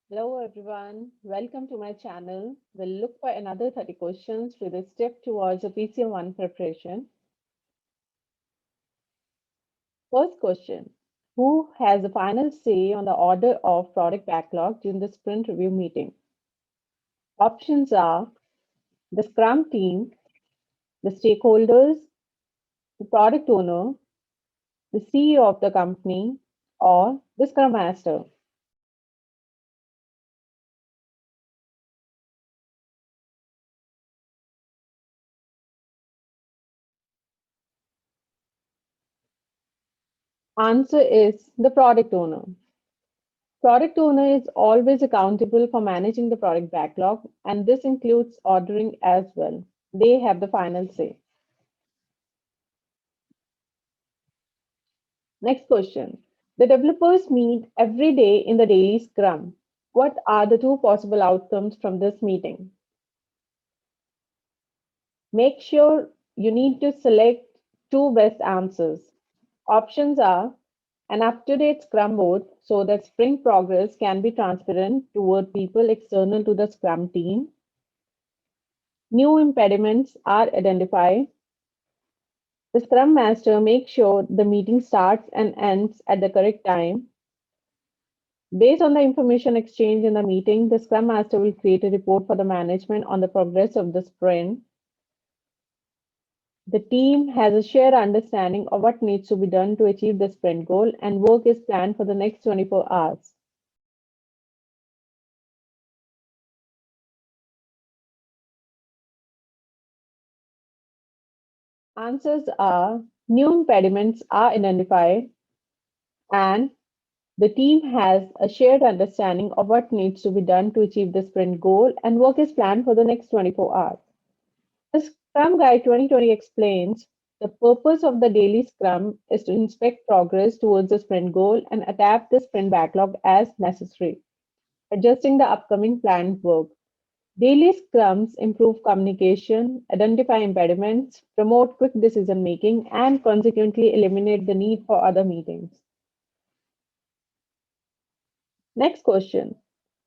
Hello everyone, welcome to my channel. We'll look for another 30 questions with a step towards a PCM1 preparation. First question, who has the final say on the order of product backlog during the sprint review meeting? Options are the Scrum team, the stakeholders, the product owner, the CEO of the company, or the Scrum Master. Answer is the product owner. Product owner is always accountable for managing the product backlog, and this includes ordering as well. They have the final say. Next question. The developers meet every day in the daily scrum. What are the two possible outcomes from this meeting? Make sure you need to select two best answers. Options are an up-to-date scrum board so that sprint progress can be transparent toward people external to the scrum team. New impediments are identified. The Scrum Master makes sure the meeting starts and ends at the correct time. Based on the information exchange in the meeting, the Scrum Master will create a report for the management on the progress of the sprint. The team has a shared understanding of what needs to be done to achieve the sprint goal, and work is planned for the next 24 hours. Answers are new impediments are identified, and the team has a shared understanding of what needs to be done to achieve the sprint goal, and work is planned for the next 24 hours. The Scrum Guide 2020 explains the purpose of the daily Scrum is to inspect progress towards the sprint goal and adapt the sprint backlog as necessary, adjusting the upcoming planned work. Daily Scrums improve communication, identify impediments, promote quick decision making, and consequently eliminate the need for other meetings. Next question.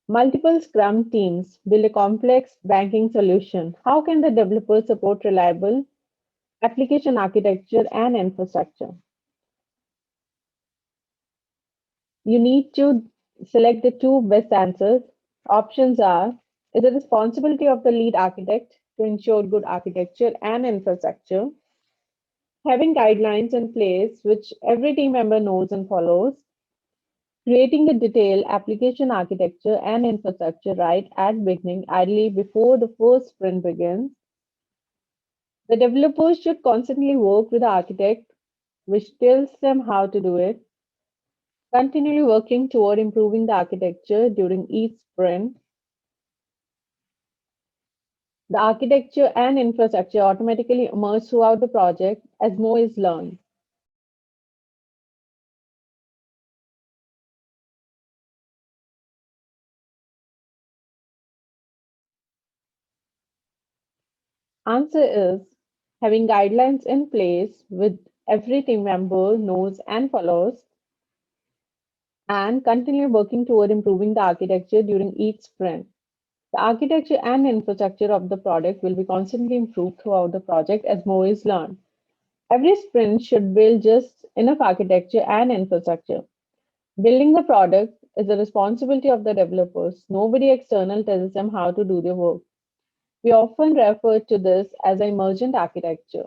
Multiple Scrum teams build a complex banking solution. How can the developers support reliable application architecture and infrastructure? You need to select the two best answers. Options are is the responsibility of the lead architect to ensure good architecture and infrastructure, having guidelines in place which every team member knows and follows, creating a detailed application architecture and infrastructure right at beginning, ideally before the first sprint begins. The developers should constantly work with the architect, which tells them how to do it, continually working toward improving the architecture during each sprint. The architecture and infrastructure automatically emerge throughout the project as more is learned. Answer is having guidelines in place with every team member knows and follows, and continue working toward improving the architecture during each sprint. The architecture and infrastructure of the product will be constantly improved throughout the project as more is learned. Every sprint should build just enough architecture and infrastructure. Building the product is the responsibility of the developers. Nobody external tells them how to do their work. We often refer to this as emergent architecture.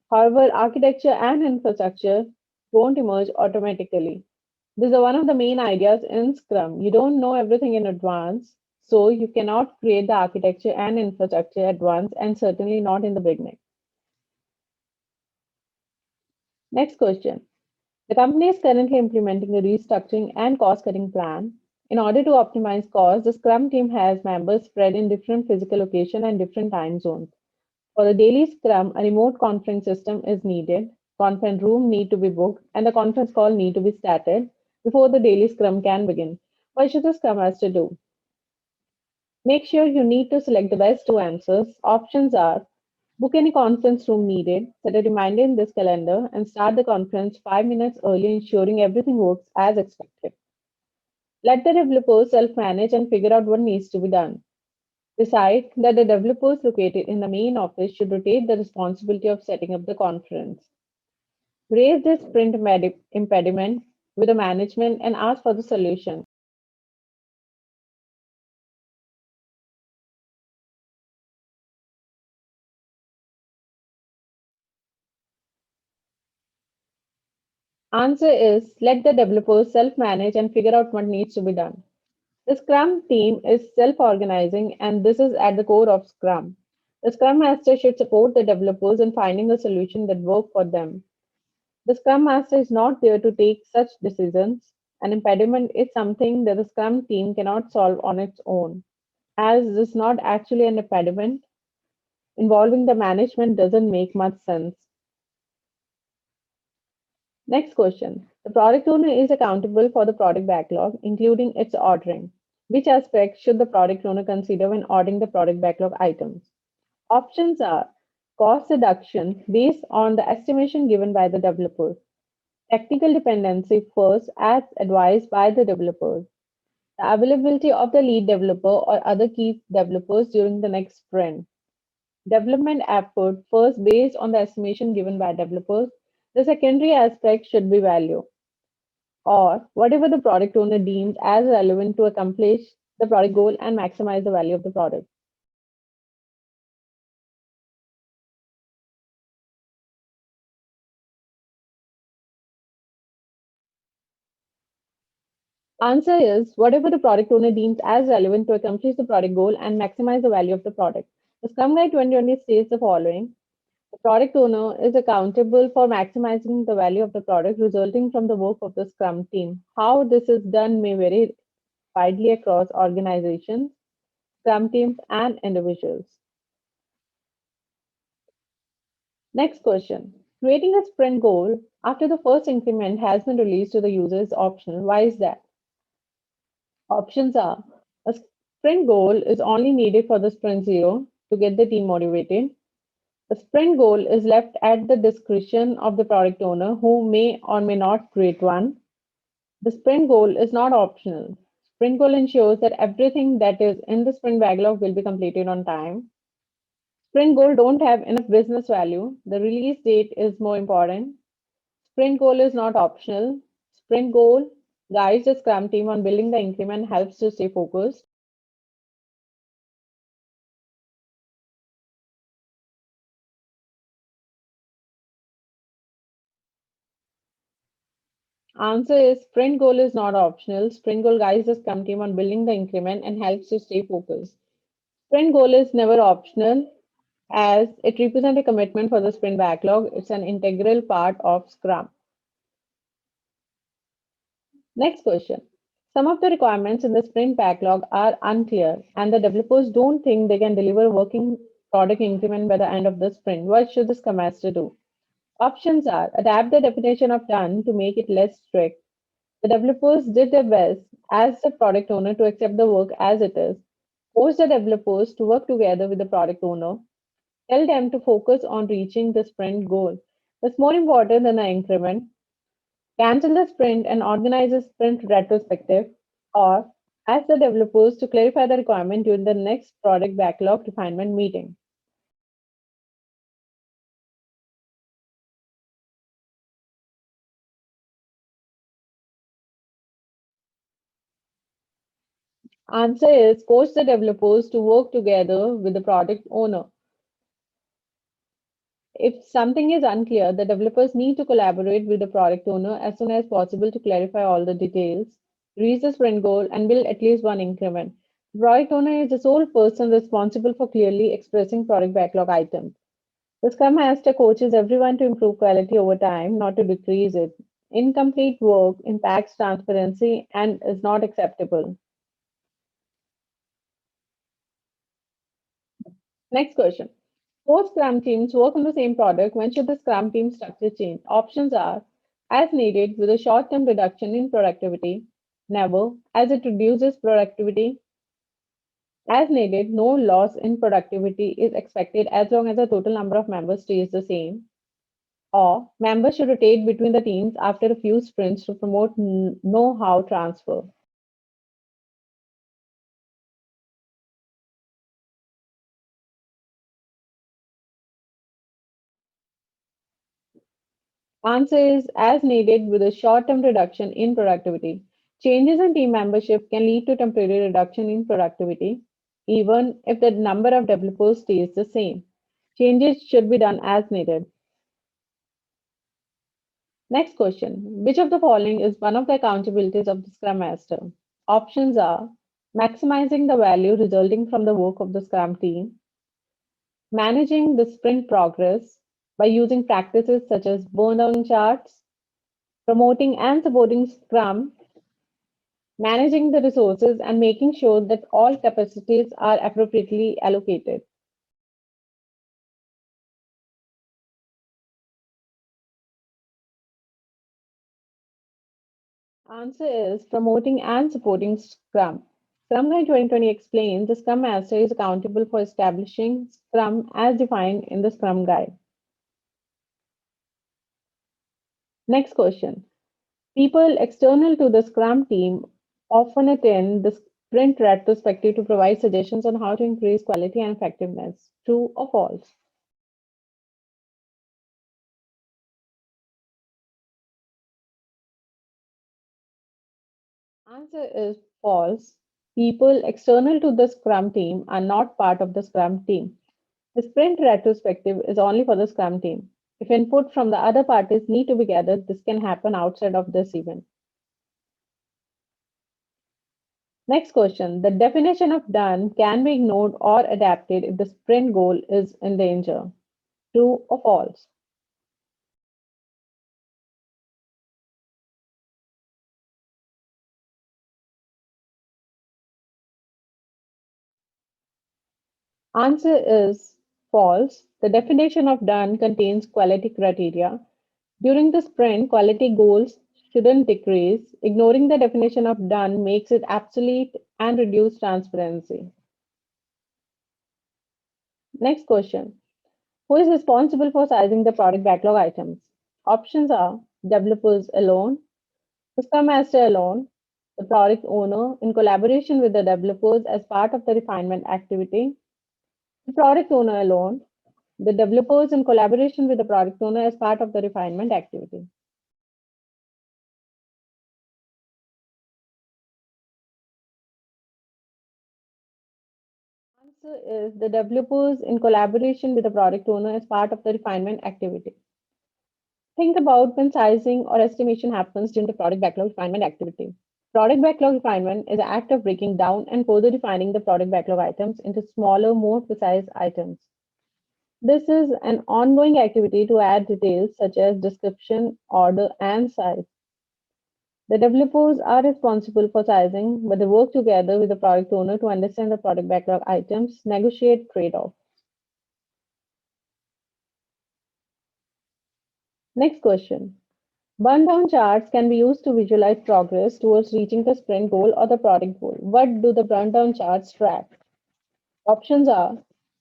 However, architecture and infrastructure don't emerge automatically. This is one of the main ideas in Scrum. You don't know everything in advance, so you cannot create the architecture and infrastructure at once, and certainly not in the beginning. Next question. The company is currently implementing a restructuring and cost cutting plan. In order to optimize costs, the Scrum team has members spread in different physical locations and different time zones. For the daily Scrum, a remote conference system is needed. Conference room need to be booked, and the conference call need to be started before the daily Scrum can begin. What should the Scrum Master do? Make sure you need to select the best two answers. Options are book any conference room needed, set a reminder in this calendar, and start the conference 5 minutes early, ensuring everything works as expected. Let the developers self-manage and figure out what needs to be done. Decide that the developers located in the main office should rotate the responsibility of setting up the conference. Raise this sprint impediment with the management and ask for the solution. Answer is let the developers self-manage and figure out what needs to be done. The Scrum team is self-organizing and this is at the core of Scrum. The Scrum Master should support the developers in finding a solution that works for them. The Scrum Master is not there to take such decisions. An impediment is something that the Scrum team cannot solve on its own. As this is not actually an impediment, involving the management doesn't make much sense. Next question. The product owner is accountable for the product backlog, including its ordering. Which aspects should the product owner consider when ordering the product backlog items? Options are cost reduction based on the estimation given by the developers, technical dependency first as advised by the developers, the availability of the lead developer or other key developers during the next sprint, development effort first based on the estimation given by developers. The secondary aspect should be value, or whatever the product owner deems as relevant to accomplish the product goal and maximize the value of the product. Answer is whatever the product owner deems as relevant to accomplish the product goal and maximize the value of the product. The Scrum Guide 2020 states the following. The product owner is accountable for maximizing the value of the product resulting from the work of the Scrum team. How this is done may vary widely across organizations, Scrum teams, and individuals. Next question. Creating a sprint goal after the first increment has been released to the user is optional. Why is that? Options are a sprint goal is only needed for the sprint zero to get the team motivated. The sprint goal is left at the discretion of the product owner who may or may not create one. The sprint goal is not optional. Sprint goal ensures that everything that is in the sprint backlog will be completed on time. Sprint goal don't have enough business value. The release date is more important. Sprint goal is not optional. Sprint goal guides the Scrum team on building the increment, helps to stay focused. Answer is sprint goal is not optional. Sprint goal guides the Scrum team on building the increment and helps to stay focused. Sprint goal is never optional as it represents a commitment for the sprint backlog. It's an integral part of Scrum. Next question. Some of the requirements in the sprint backlog are unclear and the developers don't think they can deliver a working product increment by the end of the sprint. What should the Scrum Master do? Options are adapt the definition of done to make it less strict. The developers did their best as the product owner to accept the work as it is. Force the developers to work together with the product owner. Tell them to focus on reaching the sprint goal. That's more important than the increment. Cancel the sprint and organize a sprint retrospective. Or ask the developers to clarify the requirement during the next product backlog refinement meeting. Answer is coach the developers to work together with the product owner. If something is unclear, the developers need to collaborate with the product owner as soon as possible to clarify all the details, reach the sprint goal, and build at least one increment. The product owner is the sole person responsible for clearly expressing product backlog items. The Scrum Master coaches everyone to improve quality over time, not to decrease it. Incomplete work impacts transparency and is not acceptable. Next question. Four Scrum teams work on the same product. When should the Scrum team structure change? Options are as needed with a short term reduction in productivity, never, as it reduces productivity, as needed, no loss in productivity is expected as long as the total number of members stays the same, or members should rotate between the teams after a few sprints to promote know how transfer. Answer is as needed with a short-term reduction in productivity. Changes in team membership can lead to temporary reduction in productivity, even if the number of developers stays the same. Changes should be done as needed. Next question. Which of the following is one of the accountabilities of the Scrum Master? Options are maximizing the value resulting from the work of the Scrum team, managing the sprint progress by using practices such as burn down charts, promoting and supporting Scrum, managing the resources and making sure that all capacities are appropriately allocated. Answer is promoting and supporting Scrum. Scrum Guide 2020 explains the Scrum Master is accountable for establishing Scrum as defined in the Scrum Guide. Next question. People external to the Scrum team often attend the sprint retrospective to provide suggestions on how to increase quality and effectiveness. True or false? Answer is false. People external to the Scrum team are not part of the Scrum team. The sprint retrospective is only for the Scrum team. If input from the other parties need to be gathered, this can happen outside of this event. Next question. The definition of done can be ignored or adapted if the sprint goal is in danger. True or false? Answer is false. The definition of done contains quality criteria. During the sprint, quality goals shouldn't decrease. Ignoring the definition of done makes it obsolete and reduce transparency. Next question. Who is responsible for sizing the product backlog items? Options are developers alone, the Scrum Master alone, the product owner in collaboration with the developers as part of the refinement activity, the product owner alone, the developers in collaboration with the product owner as part of the refinement activity. Answer is the developers in collaboration with the product owner as part of the refinement activity. Think about when sizing or estimation happens during the product backlog refinement activity. Product backlog refinement is the act of breaking down and further defining the product backlog items into smaller, more precise items. This is an ongoing activity to add details such as description, order, and size. The developers are responsible for sizing, but they work together with the product owner to understand the product backlog items, negotiate trade-offs. Next question. Burn down charts can be used to visualize progress towards reaching the sprint goal or the product goal. What do the burn down charts track? Options are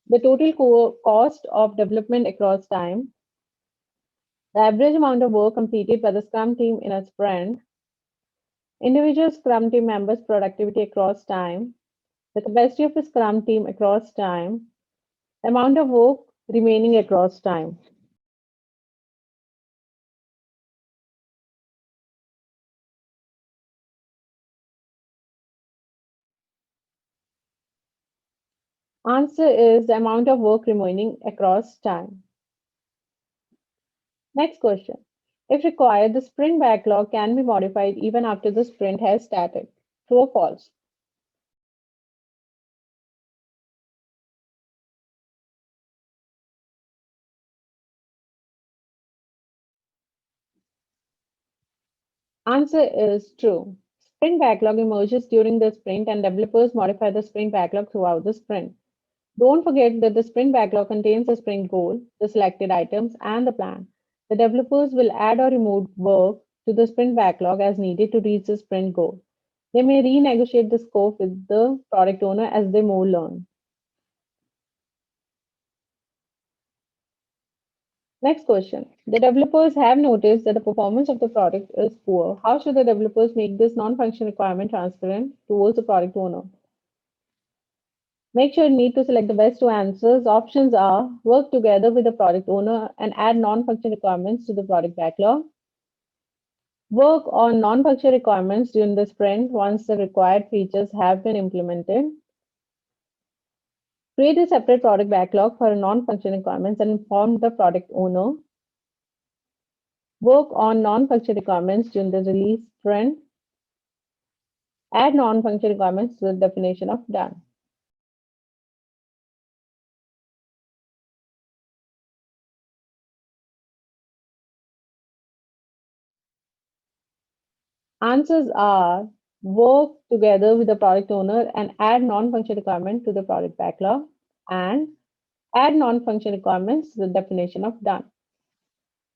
the total cost of development across time, the average amount of work completed by the Scrum team in a sprint, individual Scrum team members' productivity across time, the capacity of a Scrum team across time, the amount of work remaining across time. Answer is the amount of work remaining across time. Next question. If required, the sprint backlog can be modified even after the sprint has started. True or false? Answer is true. Sprint backlog emerges during the sprint and developers modify the sprint backlog throughout the sprint. Don't forget that the sprint backlog contains the sprint goal, the selected items, and the plan. The developers will add or remove work to the sprint backlog as needed to reach the sprint goal. They may renegotiate the scope with the product owner as they more learn. Next question. The developers have noticed that the performance of the product is poor. How should the developers make this non-function requirement transparent towards the product owner? Make sure you need to select the best two answers. Options are work together with the product owner and add non-functional requirements to the product backlog. Work on non-functional requirements during the sprint once the required features have been implemented. Create a separate product backlog for non-functional requirements and inform the product owner. Work on non-functional requirements during the release sprint. Add non-functional requirements to the definition of done. Answers are work together with the product owner and add non-functional requirement to the product backlog and add non-functional requirements to the definition of done.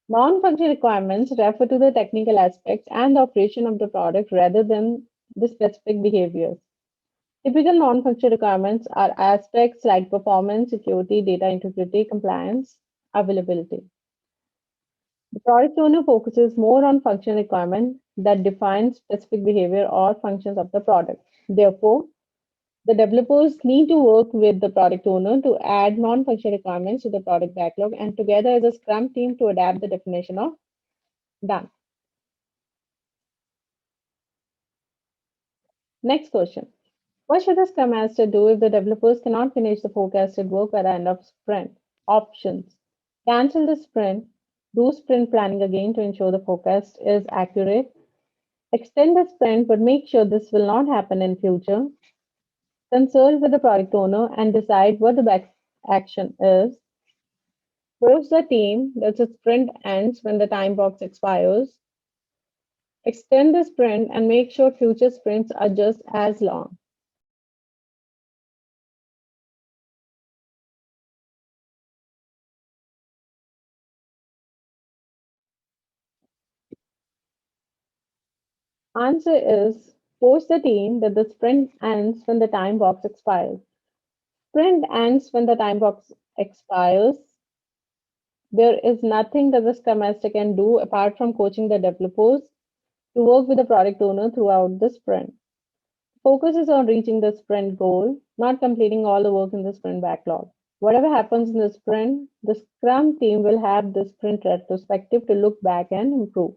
Non-functional requirements refer to the technical aspects and the operation of the product rather than the specific behaviors. Typical non-functional requirements are aspects like performance, security, data integrity, compliance, availability. The product owner focuses more on functional requirements that define specific behavior or functions of the product. Therefore, the developers need to work with the product owner to add non-functional requirements to the product backlog and together as a Scrum team to adapt the definition of done. Next question. What should the Scrum Master do if the developers cannot finish the forecasted work by the end of sprint? Options. Cancel the sprint, do sprint planning again to ensure the forecast is accurate, extend the sprint but make sure this will not happen in future, consult with the product owner and decide what the best action is, force the team that the sprint ends when the time box expires, extend the sprint and make sure future sprints are just as long. Answer is force the team that the sprint ends when the time box expires. Sprint ends when the time box expires. There is nothing that the Scrum Master can do apart from coaching the developers to work with the product owner throughout the sprint. Focus is on reaching the sprint goal, not completing all the work in the sprint backlog. Whatever happens in the sprint, the Scrum team will have the sprint retrospective to look back and improve.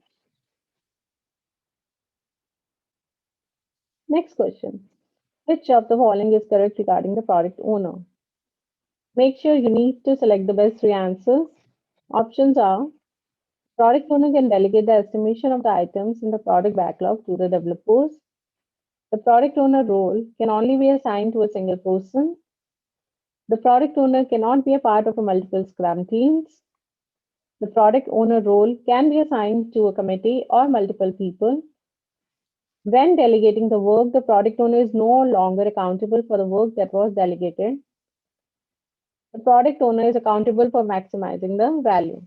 Next question. Which of the following is correct regarding the product owner? Make sure you need to select the best three answers. Options are product owner can delegate the estimation of the items in the product backlog to the developers. The product owner role can only be assigned to a single person. The product owner cannot be a part of a multiple Scrum teams. The product owner role can be assigned to a committee or multiple people. When delegating the work, the product owner is no longer accountable for the work that was delegated. The product owner is accountable for maximizing the value.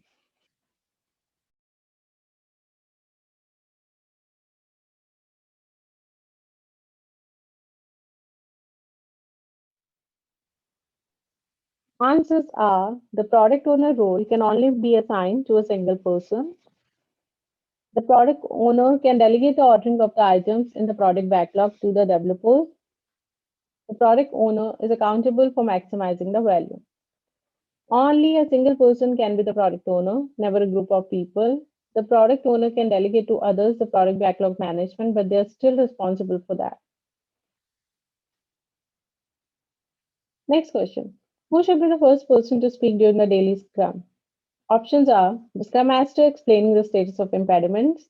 Answers are the product owner role can only be assigned to a single person. The product owner can delegate the ordering of the items in the product backlog to the developers. The product owner is accountable for maximizing the value. Only a single person can be the product owner, never a group of people. The product owner can delegate to others the product backlog management, but they are still responsible for that. Next question. Who should be the first person to speak during the daily Scrum? Options are the Scrum Master explaining the status of impediments,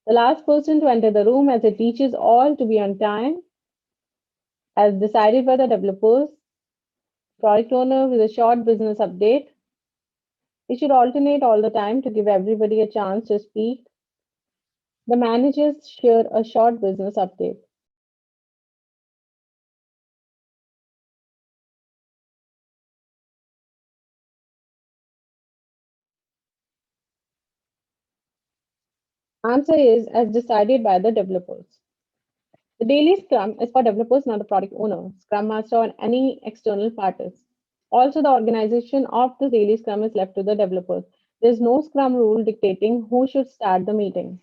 the last person to enter the room as it teaches all to be on time, as decided by the developers, product owner with a short business update. We should alternate all the time to give everybody a chance to speak. The managers share a short business update. Answer is as decided by the developers. The daily Scrum is for developers, not the product owner, Scrum Master, or any external parties. Also, the organization of the daily Scrum is left to the developers. There is no Scrum rule dictating who should start the meeting.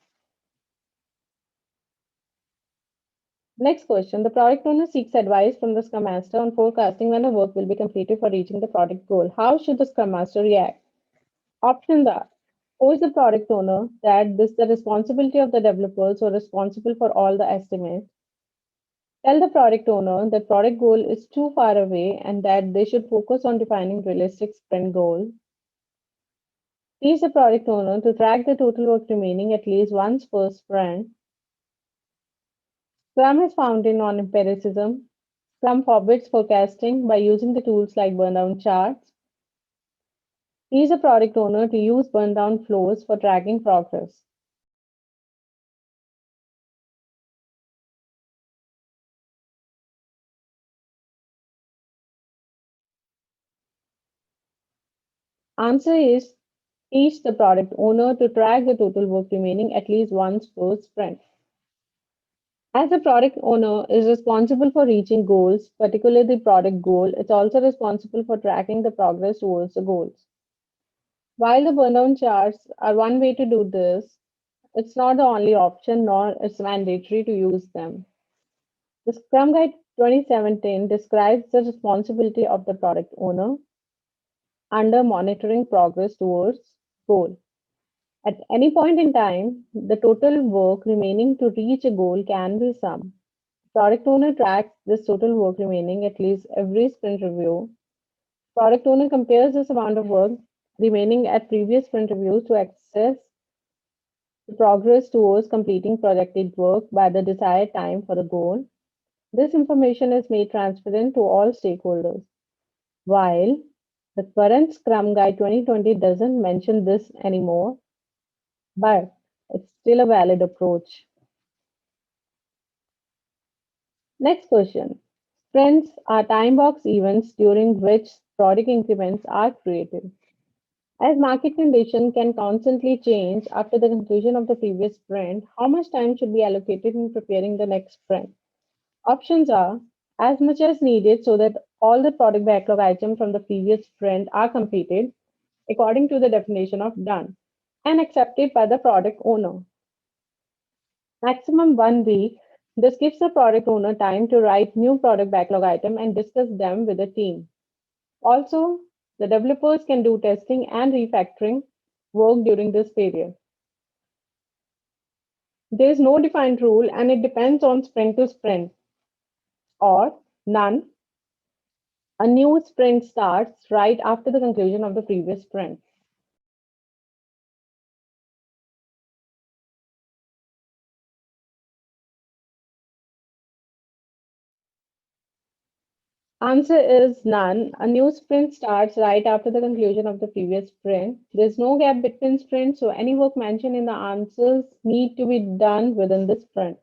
Next question. The product owner seeks advice from the Scrum Master on forecasting when the work will be completed for reaching the product goal. How should the Scrum Master react? Options are: force the product owner that this is the responsibility of the developers who are responsible for all the estimates. Tell the product owner that product goal is too far away and that they should focus on defining realistic sprint goals. Teach the product owner to track the total work remaining at least once per sprint. Scrum is founded on empiricism. Scrum forbids forecasting by using the tools like burn-down charts. Teach the product owner to use burn-down flows for tracking progress. Answer is: teach the product owner to track the total work remaining at least once per sprint. As the product owner is responsible for reaching goals, particularly the product goal, it's also responsible for tracking the progress towards the goals. While the burn-down charts are one way to do this, it's not the only option nor it's mandatory to use them. The Scrum Guide 2017 describes the responsibility of the product owner under monitoring progress towards goal. At any point in time, the total work remaining to reach a goal can be sum. Product owner tracks this total work remaining at least every sprint review. Product owner compares this amount of work remaining at previous sprint reviews to assess the progress towards completing projected work by the desired time for the goal. This information is made transparent to all stakeholders. While the current Scrum Guide 2020 doesn't mention this anymore, but it's still a valid approach. Next question. Sprints are time box events during which product increments are created. As market conditions can constantly change after the conclusion of the previous sprint, how much time should be allocated in preparing the next sprint? Options are: as much as needed so that all the product backlog items from the previous sprint are completed according to the definition of done and accepted by the product owner. Maximum 1 week. This gives the product owner time to write new product backlog items and discuss them with the team. Also, the developers can do testing and refactoring work during this period. There is no defined rule and it depends on sprint to sprint or none. A new sprint starts right after the conclusion of the previous sprint. Answer is none. A new sprint starts right after the conclusion of the previous sprint. There's no gap between sprints, so any work mentioned in the answers need to be done within the sprint.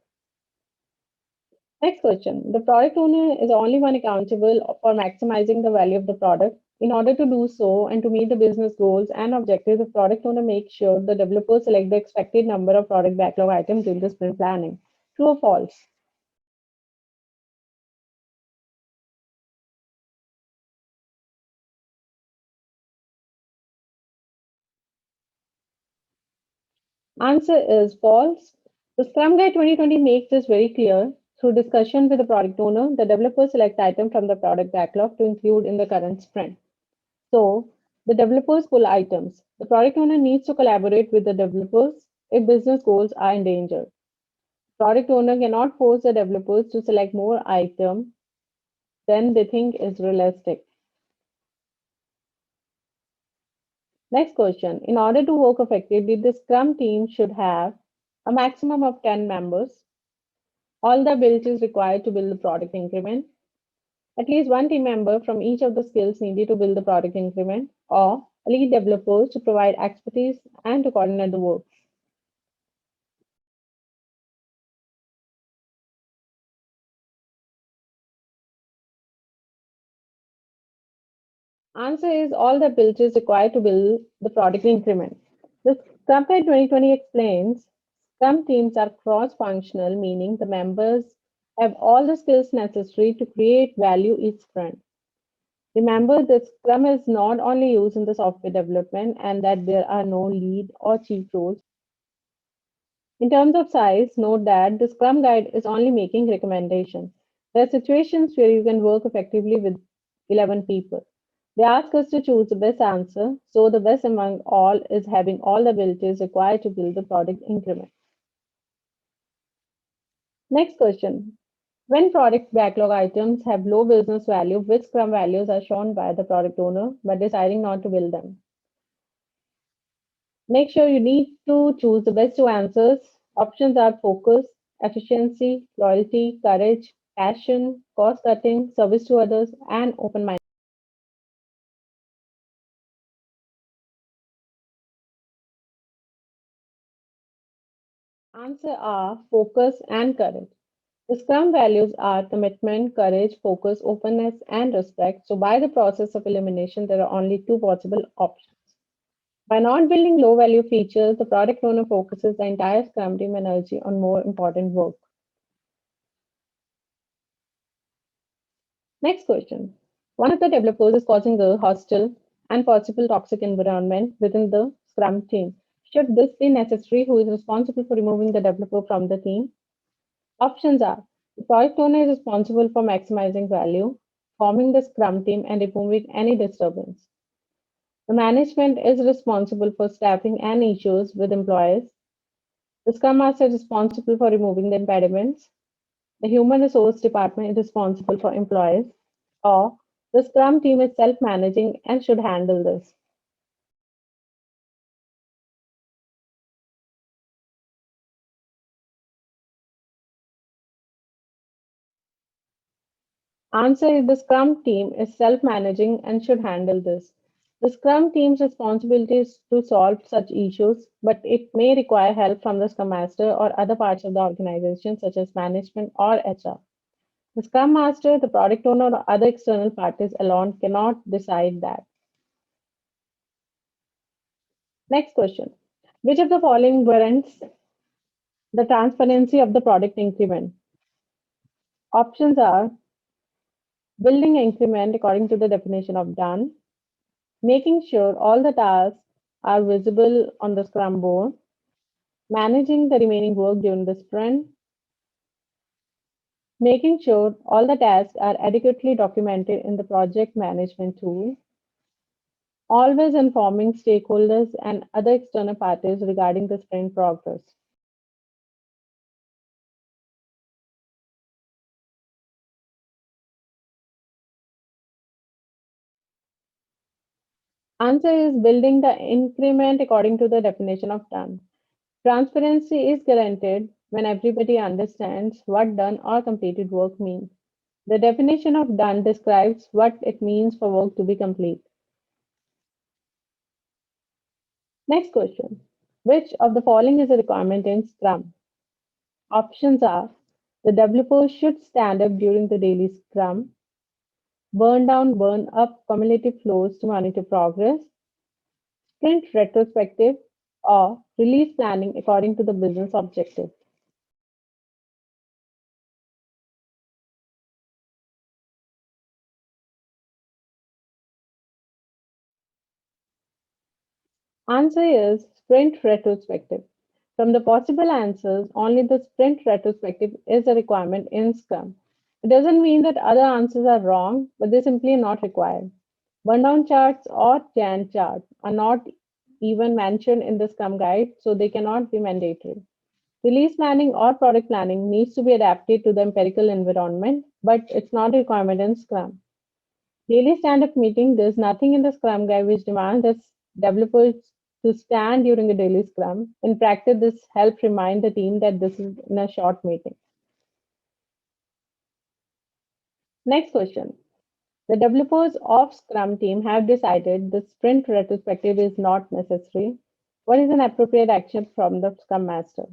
Next question. The product owner is the only one accountable for maximizing the value of the product. In order to do so and to meet the business goals and objectives, the product owner makes sure the developers select the expected number of product backlog items during the sprint planning. True or false? Answer is false. The Scrum Guide 2020 makes this very clear. Through discussion with the product owner, the developer select items from the product backlog to include in the current sprint. So, the developers pull items. The product owner needs to collaborate with the developers if business goals are endangered. Product owner cannot force the developers to select more items than they think is realistic. Next question. In order to work effectively, the Scrum team should have a maximum of 10 members. All the abilities required to build the product increment. At least one team member from each of the skills needed to build the product increment, or lead developers to provide expertise and to coordinate the work. Answer is all the abilities required to build the product increment. The Scrum Guide 2020 explains Scrum teams are cross-functional, meaning the members have all the skills necessary to create value each sprint. Remember that Scrum is not only used in the software development and that there are no lead or chief roles. In terms of size, note that the Scrum Guide is only making recommendations. There are situations where you can work effectively with 11 people. They ask us to choose the best answer, so the best among all is having all the abilities required to build the product increment. Next question. When product backlog items have low business value, which Scrum values are shown by the product owner by deciding not to build them? Make sure you need to choose the best two answers. Options are focus, efficiency, loyalty, courage, passion, cost cutting, service to others, and open mind. Answer are focus and courage. The Scrum values are commitment, courage, focus, openness, and respect. So, by the process of elimination, there are only two possible options. By not building low value features, the product owner focuses the entire Scrum team energy on more important work. Next question. One of the developers is causing a hostile and possible toxic environment within the Scrum team. Should this be necessary? Who is responsible for removing the developer from the team? Options are the product owner is responsible for maximizing value, forming the Scrum team, and removing any disturbance. The management is responsible for staffing and issues with employees. The Scrum Master is responsible for removing the impediments. The human resource department is responsible for employees, or the Scrum team is self managing and should handle this. Answer is the Scrum team is self managing and should handle this. The Scrum team's responsibility is to solve such issues, but it may require help from the Scrum Master or other parts of the organization, such as management or HR. The Scrum Master, the product owner, or other external parties alone cannot decide that. Next question. Which of the following warrants the transparency of the product increment? Options are building increment according to the definition of done, making sure all the tasks are visible on the Scrum board, managing the remaining work during the sprint, making sure all the tasks are adequately documented in the project management tool, always informing stakeholders and other external parties regarding the sprint progress. Answer is building the increment according to the definition of done. Transparency is guaranteed when everybody understands what done or completed work means. The definition of done describes what it means for work to be complete. Next question. Which of the following is a requirement in Scrum? Options are the developer should stand up during the daily Scrum, burn down, burn up cumulative flows to monitor progress, sprint retrospective, or release planning according to the business objective. Answer is sprint retrospective. From the possible answers, only the sprint retrospective is a requirement in Scrum. It doesn't mean that other answers are wrong, but they simply are not required. Burndown charts or Gantt charts are not even mentioned in the Scrum guide, so they cannot be mandatory. Release planning or product planning needs to be adapted to the empirical environment, but it's not a requirement in Scrum. Daily stand-up meeting, there's nothing in the Scrum guide which demands that developers to stand during a daily Scrum. In practice, this helps remind the team that this is in a short meeting. Next question. The developers of Scrum team have decided the sprint retrospective is not necessary. What is an appropriate action from the Scrum Master?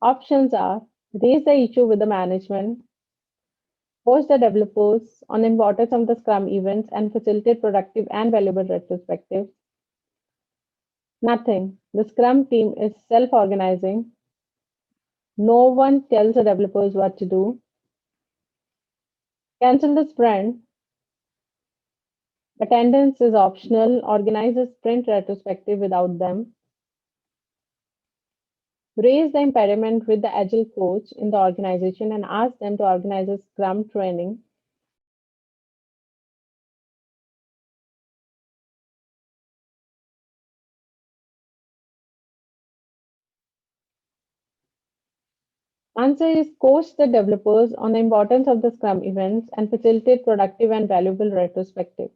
Options are raise the issue with the management, post the developers on the importance of the Scrum events and facilitate productive and valuable retrospectives. Nothing. The Scrum team is self organizing. No one tells the developers what to do. Cancel the sprint. Attendance is optional. Organize a sprint retrospective without them. Raise the impediment with the agile coach in the organization and ask them to organize a scrum training. Answer is coach the developers on the importance of the scrum events and facilitate productive and valuable retrospective.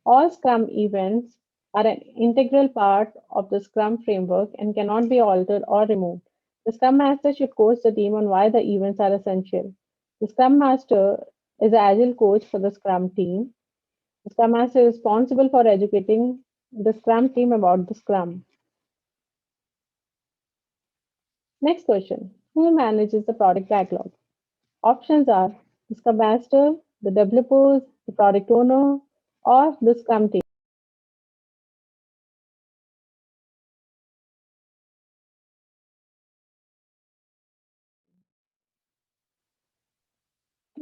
All scrum events are an integral part of the scrum framework and cannot be altered or removed. The scrum master should coach the team on why the events are essential. The scrum master is the agile coach for the scrum team. The scrum master is responsible for educating the scrum team about the scrum. Next question. Who manages the product backlog? Options are the Scrum Master, the developers, the product owner, or the Scrum team.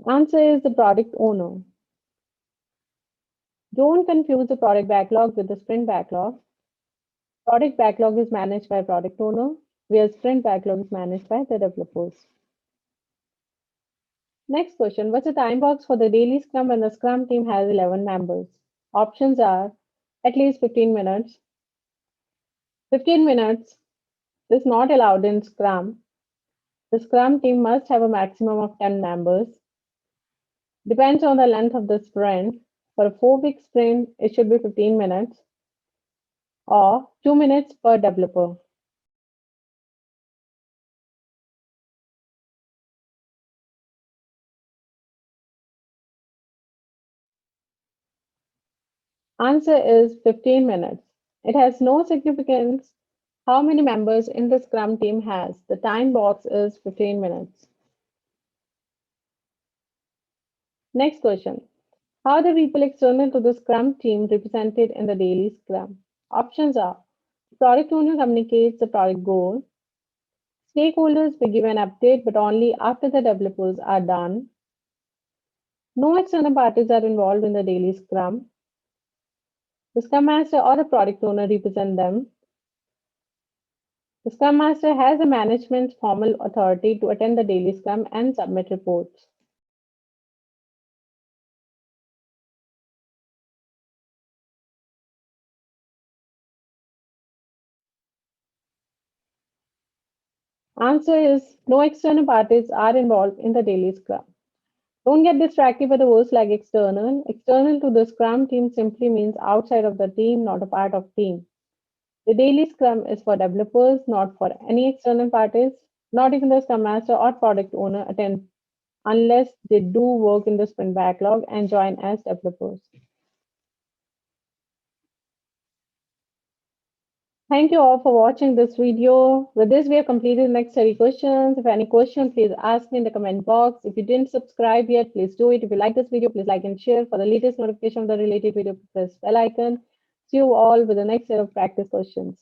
Answer is the product owner. Don't confuse the product backlog with the sprint backlog. Product backlog is managed by product owner, where sprint backlog is managed by the developers. Next question. What's the time box for the daily Scrum when the Scrum team has 11 members? Options are at least 15 minutes. 15 minutes is not allowed in Scrum. The Scrum team must have a maximum of 10 members. Depends on the length of the sprint. For a 4-week sprint, it should be 15 minutes or 2 minutes per developer. Answer is 15 minutes. It has no significance how many members in the Scrum team has. The time box is 15 minutes. Next question. How are the people external to the Scrum team represented in the daily Scrum? Options are product owner communicates the product goal. Stakeholders will give an update, but only after the developers are done. No external parties are involved in the daily Scrum. The Scrum Master or the product owner represent them. The Scrum Master has a management's formal authority to attend the daily Scrum and submit reports. Answer is no external parties are involved in the daily Scrum. Don't get distracted by the words like external. External to the Scrum team simply means outside of the team, not a part of team. The daily Scrum is for developers, not for any external parties. Not even the Scrum Master or product owner attend unless they do work in the sprint backlog and join as developers. Thank you all for watching this video. With this, we have completed the next 30 questions. If any question, please ask me in the comment box. If you didn't subscribe yet, please do it. If you like this video, please like and share. For the latest notification of the related video, press bell icon. See you all with the next set of practice questions.